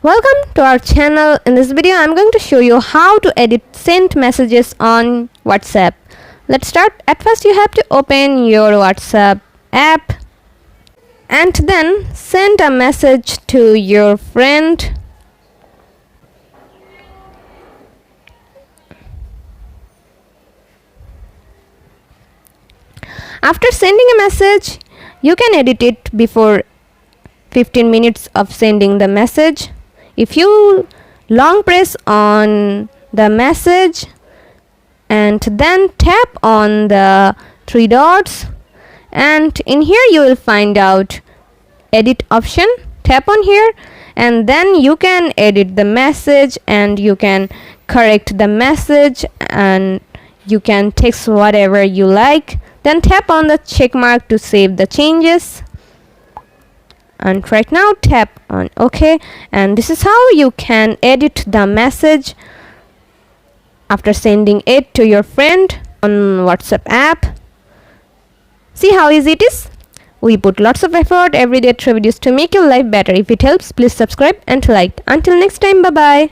Welcome to our channel. In this video I'm going to show you how to edit sent messages on WhatsApp. Let's start. At first you have to open your WhatsApp app and then send a message to your friend. After sending a message, you can edit it before 15 minutes of sending the message. If you long press on the message and then tap on the three dots, and in here you will find out edit option. Tap on here and then you can edit the message and you can correct the message and you can text whatever you like. Then tap on the check mark to save the changes. And right now tap on OK, and this is how you can edit the message after sending it to your friend on WhatsApp app. See how easy it is? We put lots of effort every day through videos to make your life better. If it helps, please subscribe and like. Until next time, bye bye.